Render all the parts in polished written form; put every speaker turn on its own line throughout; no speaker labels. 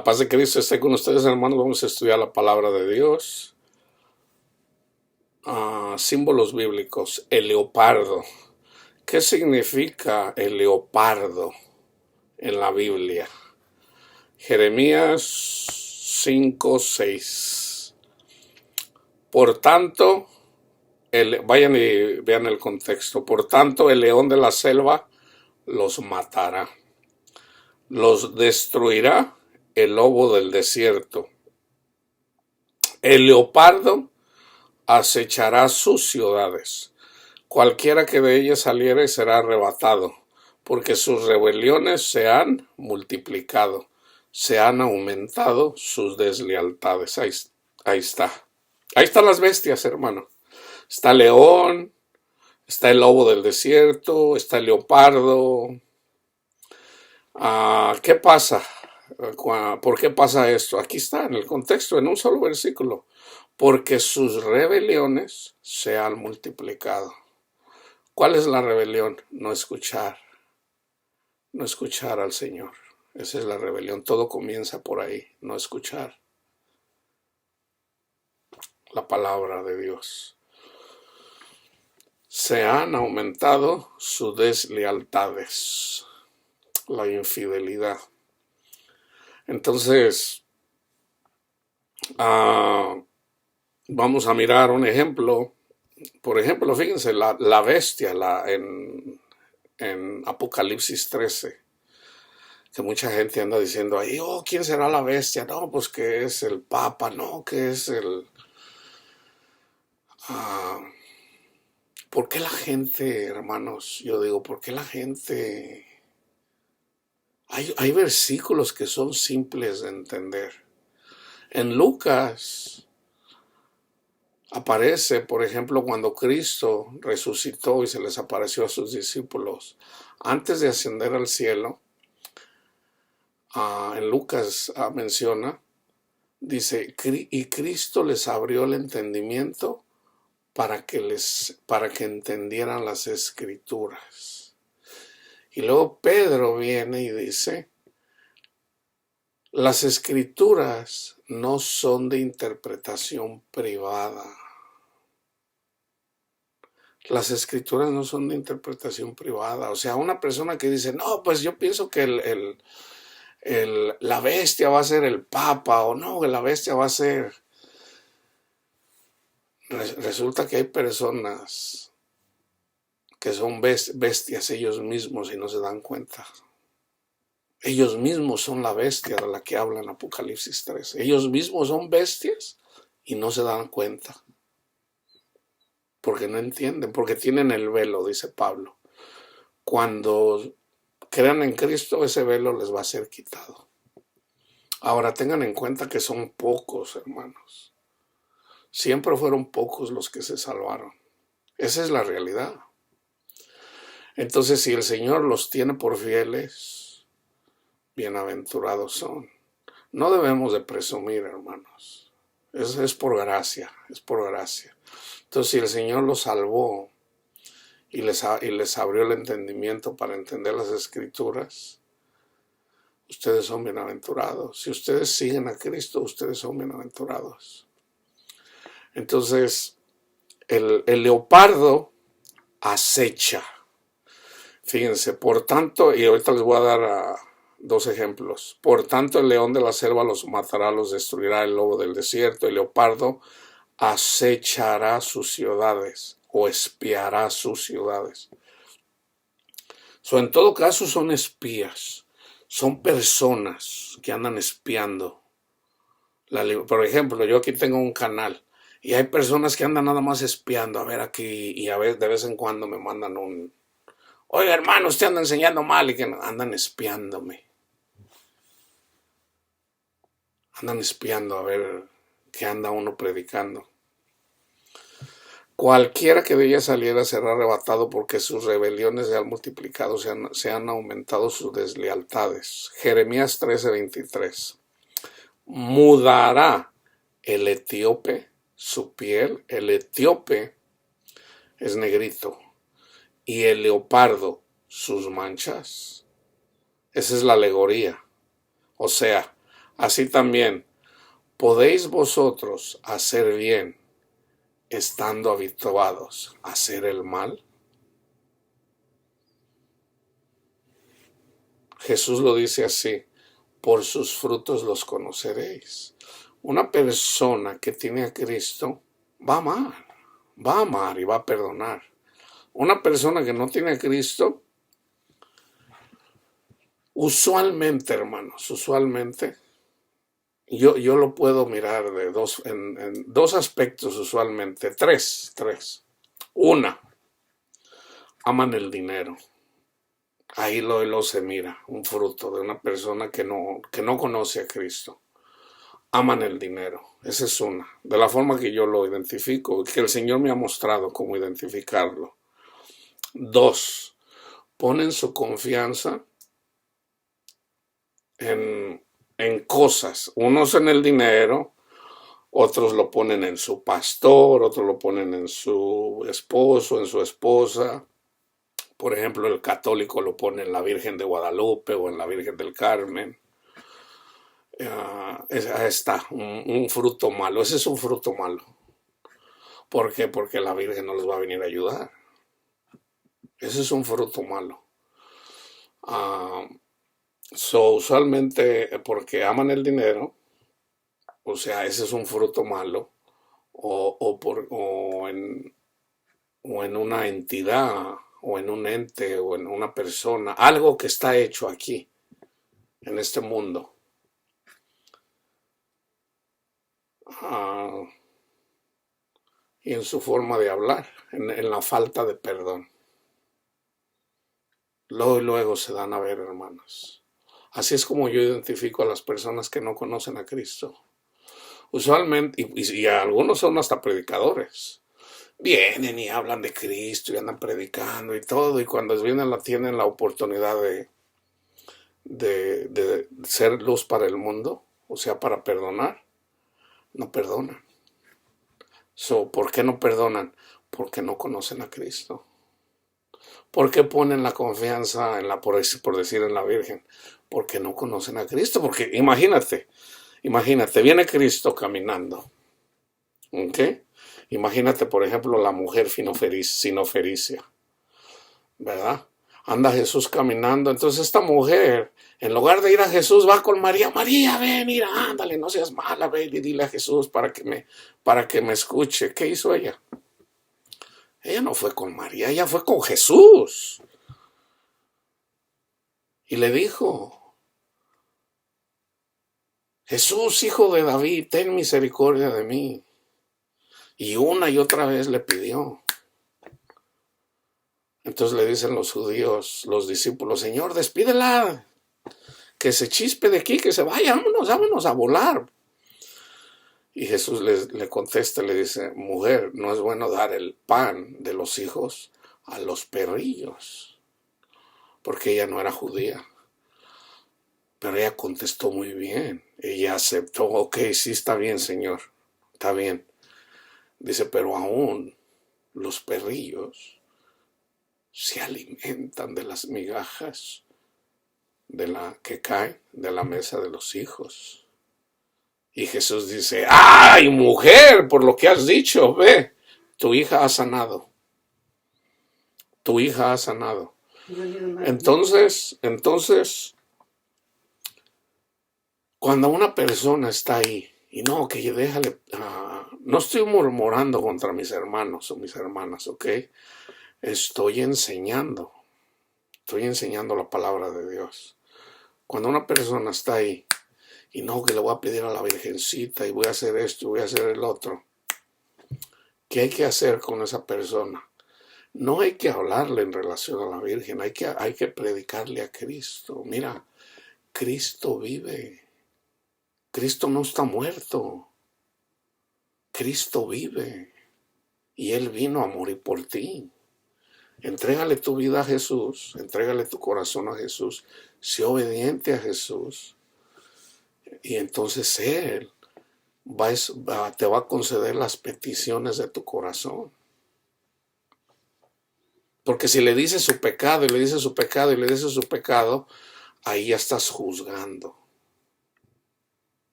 La paz de Cristo esté con ustedes, hermanos. Vamos a estudiar la palabra de Dios. Símbolos bíblicos. El leopardo. ¿Qué significa el leopardo en la Biblia? Jeremías 5:6. Por tanto, vayan y vean el contexto. Por tanto, el león de la selva los matará. Los destruirá el lobo del desierto. El leopardo acechará sus ciudades. Cualquiera que de ellas saliere será arrebatado, porque sus rebeliones se han multiplicado, se han aumentado sus deslealtades. Ahí está. Ahí están las bestias, hermano. Está el león, está el lobo del desierto, está el leopardo. ¿Qué pasa? ¿Por qué pasa esto? Aquí está, en el contexto, en un solo versículo. Porque sus rebeliones se han multiplicado. ¿Cuál es la rebelión? No escuchar al Señor. Esa es la rebelión. Todo comienza por ahí, no escuchar la palabra de Dios. Se han aumentado sus deslealtades, la infidelidad. Entonces, vamos a mirar un ejemplo. Por ejemplo, fíjense, la bestia en Apocalipsis 13, que mucha gente anda diciendo ahí, ¿quién será la bestia? No, pues que es el Papa, no, que es el... ¿Por qué la gente, hermanos? Yo digo, ¿por qué la gente... Hay versículos que son simples de entender. En Lucas aparece, por ejemplo, cuando Cristo resucitó y se les apareció a sus discípulos antes de ascender al cielo. En Lucas menciona, dice, y Cristo les abrió el entendimiento para que entendieran las escrituras. Y luego Pedro viene y dice, las escrituras no son de interpretación privada. Las escrituras no son de interpretación privada. O sea, una persona que dice, no, pues yo pienso que la bestia va a ser el Papa, o no, que la bestia va a ser... Resulta que hay personas que son bestias ellos mismos y no se dan cuenta. Ellos mismos son la bestia de la que habla en Apocalipsis 13. Ellos mismos son bestias y no se dan cuenta. Porque no entienden, porque tienen el velo, dice Pablo. Cuando crean en Cristo, ese velo les va a ser quitado. Ahora tengan en cuenta que son pocos, hermanos. Siempre fueron pocos los que se salvaron. Esa es la realidad. Entonces, si el Señor los tiene por fieles, bienaventurados son. No debemos de presumir, hermanos. Es por gracia, es por gracia. Entonces, si el Señor los salvó y les abrió el entendimiento para entender las Escrituras, ustedes son bienaventurados. Si ustedes siguen a Cristo, ustedes son bienaventurados. Entonces, el leopardo acecha. Fíjense, por tanto, y ahorita les voy a dar dos ejemplos. Por tanto, el león de la selva los matará, los destruirá el lobo del desierto. El leopardo acechará sus ciudades o espiará sus ciudades. En todo caso son espías, son personas que andan espiando. Por ejemplo, yo aquí tengo un canal y hay personas que andan nada más espiando, a ver aquí, y a ver, de vez en cuando me mandan oiga, hermano, usted anda enseñando mal, y que andan espiándome. Andan espiando a ver qué anda uno predicando. Cualquiera que de ella saliera será arrebatado, porque sus rebeliones se han multiplicado, se han aumentado sus deslealtades. Jeremías 13:23. Mudará el etíope su piel. El etíope es negrito. Y el leopardo sus manchas. Esa es la alegoría. O sea, así también podéis vosotros hacer bien estando habituados a hacer el mal. Jesús lo dice así: por sus frutos los conoceréis. Una persona que tiene a Cristo va a amar y va a perdonar. Una persona que no tiene a Cristo, usualmente, hermanos, usualmente, yo lo puedo mirar de en dos aspectos usualmente, tres. Una, aman el dinero. Ahí lo se mira, un fruto de una persona que no conoce a Cristo. Aman el dinero. Esa es una. De la forma que yo lo identifico, que el Señor me ha mostrado cómo identificarlo. Dos, ponen su confianza en cosas. Unos en el dinero, otros lo ponen en su pastor, otros lo ponen en su esposo, en su esposa. Por ejemplo, el católico lo pone en la Virgen de Guadalupe o en la Virgen del Carmen. Ahí está, un fruto malo. Ese es un fruto malo. ¿Por qué? Porque la Virgen no les va a venir a ayudar. Ese es un fruto malo. Usualmente porque aman el dinero, o sea, ese es un fruto malo, o en una entidad, o en un ente, o en una persona, algo que está hecho aquí, en este mundo. Y en su forma de hablar, en la falta de perdón. Luego se dan a ver, hermanos. Así es como yo identifico a las personas que no conocen a Cristo. Usualmente, y algunos son hasta predicadores. Vienen y hablan de Cristo y andan predicando y todo, y cuando vienen tienen la oportunidad de ser luz para el mundo, o sea, para perdonar, no perdonan. ¿Por qué no perdonan? Porque no conocen a Cristo. ¿Por qué ponen la confianza por decir, en la Virgen? Porque no conocen a Cristo. Porque imagínate, viene Cristo caminando. ¿Ok? Imagínate, por ejemplo, la mujer sinofericia, ¿verdad? Anda Jesús caminando. Entonces esta mujer, en lugar de ir a Jesús, va con María. María, ven, mira, ándale, no seas mala, ven y dile a Jesús para que me escuche. ¿Qué hizo ella? Ella no fue con María, ella fue con Jesús. Y le dijo: Jesús, hijo de David, ten misericordia de mí. Y una y otra vez le pidió. Entonces le dicen los judíos, los discípulos: Señor, despídela, que se chispe de aquí, que se vaya, vámonos a volar. Y Jesús le contesta, le dice: mujer, no es bueno dar el pan de los hijos a los perrillos, porque ella no era judía. Pero ella contestó muy bien, ella aceptó: ok, sí, está bien, Señor, está bien. Dice: pero aún los perrillos se alimentan de las migajas que caen de la mesa de los hijos. Y Jesús dice: ¡ay, mujer, por lo que has dicho! Ve, tu hija ha sanado. Tu hija ha sanado. Entonces, cuando una persona está ahí, y no, que déjale, no estoy murmurando contra mis hermanos o mis hermanas, ¿ok? Estoy enseñando la palabra de Dios. Cuando una persona está ahí, y no, que le voy a pedir a la Virgencita, y voy a hacer esto, y voy a hacer el otro, ¿qué hay que hacer con esa persona? No hay que hablarle en relación a la Virgen, hay que predicarle a Cristo. Mira, Cristo vive. Cristo no está muerto. Cristo vive. Y Él vino a morir por ti. Entrégale tu vida a Jesús, entrégale tu corazón a Jesús, sé obediente a Jesús. Y entonces Él te va a conceder las peticiones de tu corazón. Porque si le dices su pecado, y le dices su pecado, y le dices su pecado, ahí ya estás juzgando.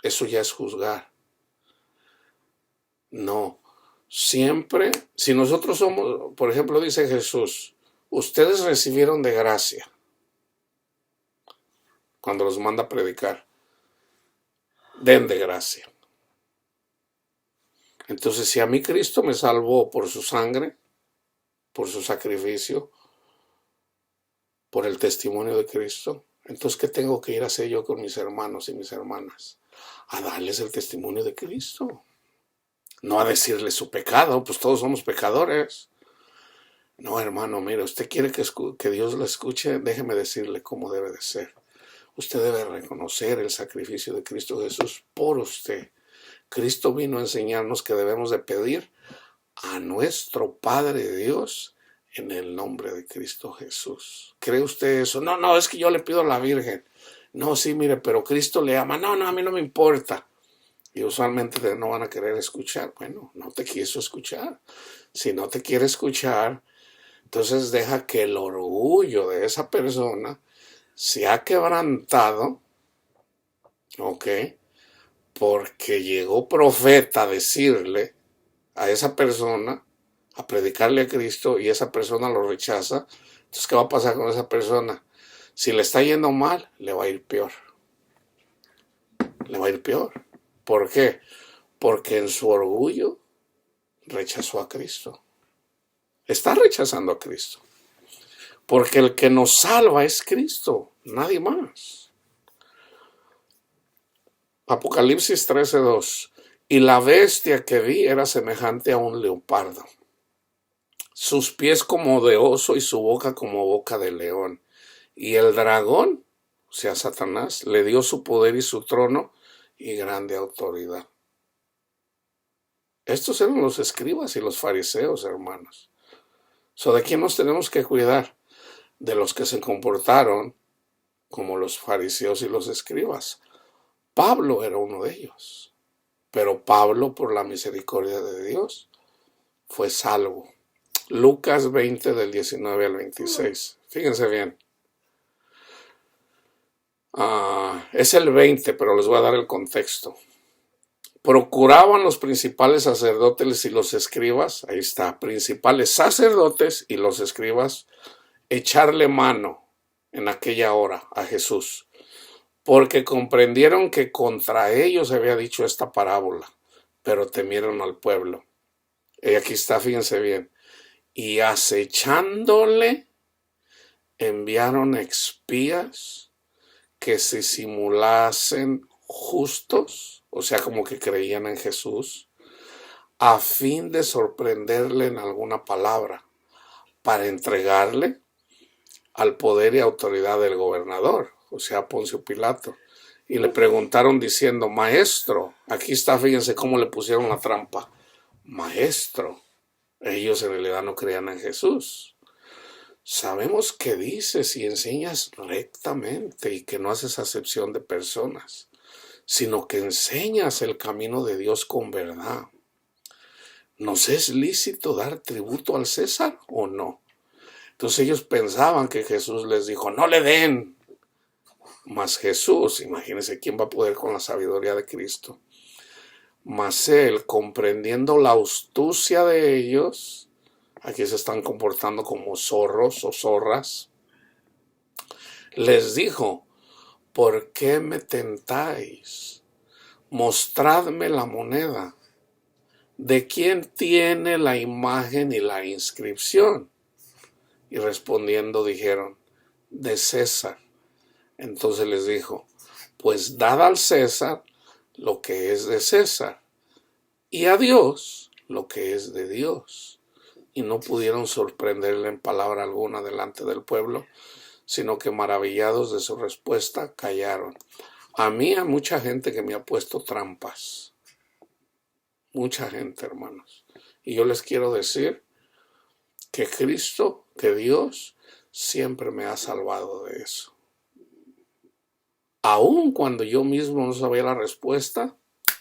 Eso ya es juzgar. No. Siempre, si nosotros somos, por ejemplo, dice Jesús, ustedes recibieron de gracia cuando los manda a predicar, den de gracia. Entonces, si a mí Cristo me salvó por su sangre, por su sacrificio, por el testimonio de Cristo, entonces, ¿qué tengo que ir a hacer yo con mis hermanos y mis hermanas? A darles el testimonio de Cristo. No a decirles su pecado, pues todos somos pecadores. No, hermano, mire, usted quiere que Dios lo escuche, déjeme decirle cómo debe de ser. Usted debe reconocer el sacrificio de Cristo Jesús por usted. Cristo vino a enseñarnos que debemos de pedir a nuestro Padre Dios en el nombre de Cristo Jesús. ¿Cree usted eso? No, es que yo le pido a la Virgen. No, sí, mire, pero Cristo le ama. No, a mí no me importa. Y usualmente no van a querer escuchar. Bueno, no te quiso escuchar. Si no te quiere escuchar, entonces deja que el orgullo de esa persona se ha quebrantado, ¿ok? Porque llegó profeta a decirle a esa persona, a predicarle a Cristo, y esa persona lo rechaza. Entonces, ¿qué va a pasar con esa persona? Si le está yendo mal, le va a ir peor. Le va a ir peor. ¿Por qué? Porque en su orgullo rechazó a Cristo. Está rechazando a Cristo. Porque el que nos salva es Cristo, nadie más. Apocalipsis 13:2. Y la bestia que vi era semejante a un leopardo, sus pies como de oso y su boca como boca de león. Y el dragón, o sea, Satanás, le dio su poder y su trono y grande autoridad. Estos eran los escribas y los fariseos, hermanos. ¿De quién nos tenemos que cuidar? De los que se comportaron como los fariseos y los escribas. Pablo era uno de ellos. Pero Pablo, por la misericordia de Dios, fue salvo. Lucas 20 del 19 al 26. Fíjense bien. Es el 20, pero les voy a dar el contexto. Procuraban los principales sacerdotes y los escribas, ahí está, principales sacerdotes y los escribas, echarle mano en aquella hora a Jesús, porque comprendieron que contra ellos había dicho esta parábola, pero temieron al pueblo. Y aquí está, fíjense bien. Y acechándole, enviaron espías que se simulasen justos, o sea, como que creían en Jesús, a fin de sorprenderle en alguna palabra, para entregarle al poder y autoridad del gobernador, o sea, Poncio Pilato. Y le preguntaron diciendo, maestro, aquí está, fíjense cómo le pusieron la trampa, maestro. Ellos en realidad no creían en Jesús. Sabemos que dices y enseñas rectamente y que no haces acepción de personas, sino que enseñas el camino de Dios con verdad. ¿Nos es lícito dar tributo al César o no? Entonces ellos pensaban que Jesús les dijo, no le den. Mas Jesús, imagínense quién va a poder con la sabiduría de Cristo. Mas él, comprendiendo la astucia de ellos, aquí se están comportando como zorros o zorras, les dijo, ¿por qué me tentáis? Mostradme la moneda. ¿De quién tiene la imagen y la inscripción? Y respondiendo dijeron, de César. Entonces les dijo, pues dad al César lo que es de César, y a Dios lo que es de Dios. Y no pudieron sorprenderle en palabra alguna delante del pueblo, sino que maravillados de su respuesta, callaron. A mí hay mucha gente que me ha puesto trampas. Mucha gente, hermanos. Y yo les quiero decir que Cristo, que Dios, siempre me ha salvado de eso. Aun cuando yo mismo no sabía la respuesta,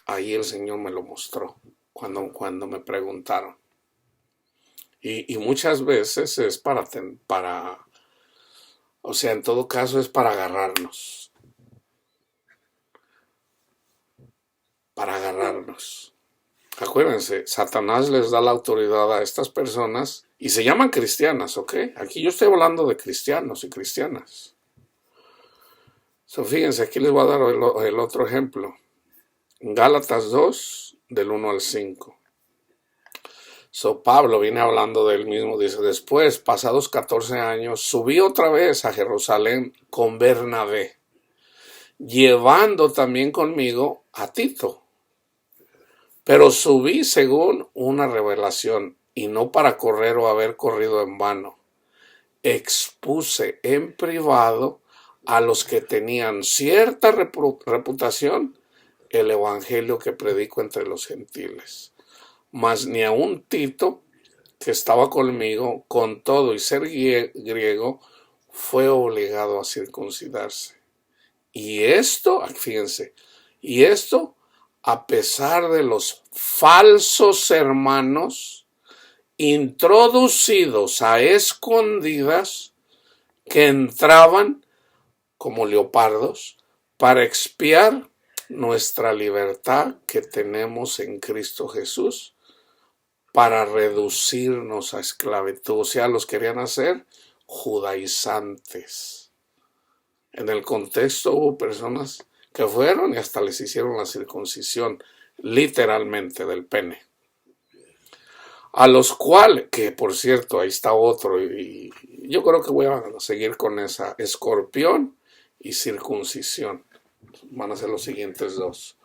ahí el Señor me lo mostró, cuando me preguntaron. Y muchas veces es o sea, en todo caso es para agarrarnos. para agarrarnos. Acuérdense, Satanás les da la autoridad a estas personas y se llaman cristianas, ¿ok? Aquí yo estoy hablando de cristianos y cristianas. Fíjense, aquí les voy a dar el otro ejemplo. Gálatas 2, del 1 al 5. Pablo viene hablando de él mismo, dice, después, pasados 14 años, subí otra vez a Jerusalén con Bernabé, llevando también conmigo a Tito. Pero subí según una revelación, y no para correr o haber corrido en vano. Expuse en privado a los que tenían cierta reputación el evangelio que predico entre los gentiles. Mas ni aun Tito, que estaba conmigo, con todo y ser griego, fue obligado a circuncidarse. Y esto, fíjense, a pesar de los falsos hermanos introducidos a escondidas que entraban como leopardos para expiar nuestra libertad que tenemos en Cristo Jesús, para reducirnos a esclavitud. O sea, los querían hacer judaizantes. En el contexto hubo personas que fueron y hasta les hicieron la circuncisión, literalmente, del pene. A los cuales, que por cierto, ahí está otro, y yo creo que voy a seguir con esa, escorpión y circuncisión. Van a ser los siguientes dos.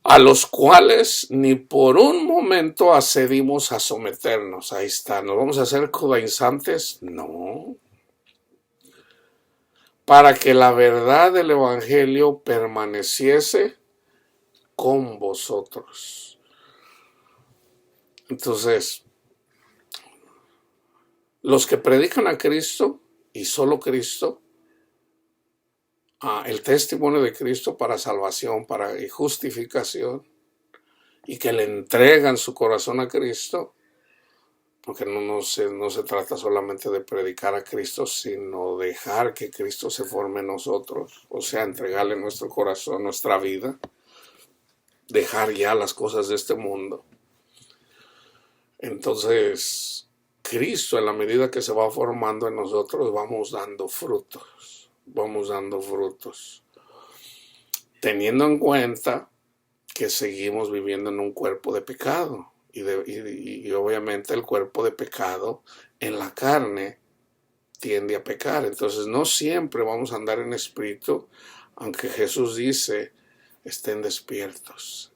A los cuales ni por un momento accedimos a someternos. Ahí está. ¿Nos vamos a hacer judaizantes? No. Para que la verdad del evangelio permaneciese con vosotros. Entonces, los que predican a Cristo y solo Cristo, el testimonio de Cristo para salvación, para justificación, y que le entregan su corazón a Cristo, porque no se trata solamente de predicar a Cristo, sino dejar que Cristo se forme en nosotros, o sea, entregarle nuestro corazón, nuestra vida, dejar ya las cosas de este mundo. Entonces, Cristo, en la medida que se va formando en nosotros, vamos dando frutos, teniendo en cuenta que seguimos viviendo en un cuerpo de pecado. Y obviamente el cuerpo de pecado en la carne tiende a pecar. Entonces no siempre vamos a andar en espíritu, aunque Jesús dice, estén despiertos.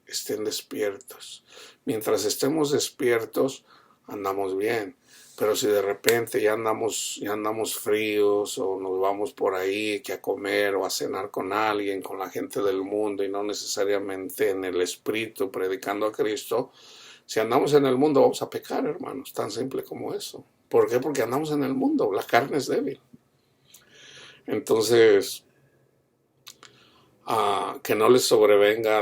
Mientras estemos despiertos, andamos bien. Pero si de repente ya andamos fríos, o nos vamos por ahí que a comer o a cenar con alguien, con la gente del mundo, y no necesariamente en el espíritu predicando a Cristo, si andamos en el mundo vamos a pecar, hermanos, tan simple como eso. ¿Por qué? Porque andamos en el mundo, la carne es débil. Entonces, que no les sobrevenga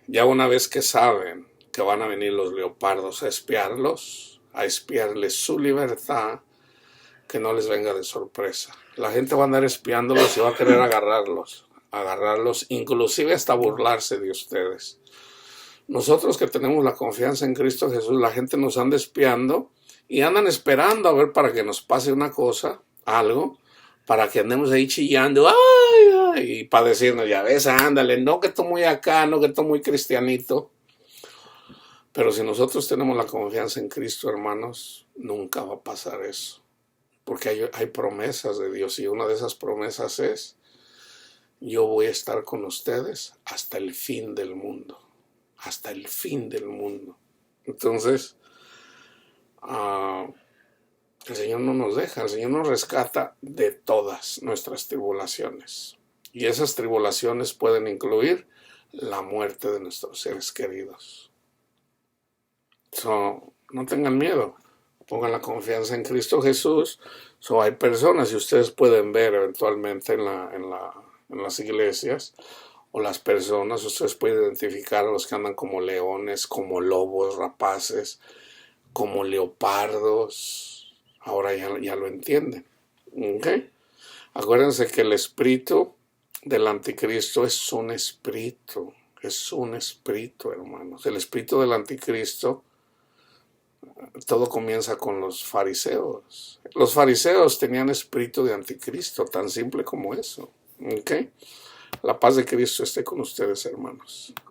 ya una vez que saben que van a venir los leopardos a espiarlos, a espiarles su libertad, que no les venga de sorpresa. La gente va a andar espiándolos y va a querer agarrarlos, inclusive hasta burlarse de ustedes. Nosotros que tenemos la confianza en Cristo Jesús, la gente nos anda espiando y andan esperando a ver para que nos pase una cosa, algo, para que andemos ahí chillando, ¡ay! Y para decirnos, ya ves, ándale, no que estoy muy acá, no que estoy muy cristianito. Pero si nosotros tenemos la confianza en Cristo, hermanos, nunca va a pasar eso. Porque hay promesas de Dios, y una de esas promesas es, yo voy a estar con ustedes hasta el fin del mundo. Hasta el fin del mundo. Entonces, el Señor no nos deja, el Señor nos rescata de todas nuestras tribulaciones. Y esas tribulaciones pueden incluir la muerte de nuestros seres queridos. No tengan miedo, pongan la confianza en Cristo Jesús. Hay personas, y ustedes pueden ver eventualmente en las iglesias, o las personas, ustedes pueden identificar a los que andan como leones, como lobos rapaces, como leopardos. Ahora ya lo entienden. ¿Okay? Acuérdense que el espíritu del anticristo es un espíritu. Es un espíritu, hermanos. El espíritu del anticristo. Todo comienza con los fariseos. Los fariseos tenían espíritu de anticristo, tan simple como eso. ¿Ok? La paz de Cristo esté con ustedes, hermanos.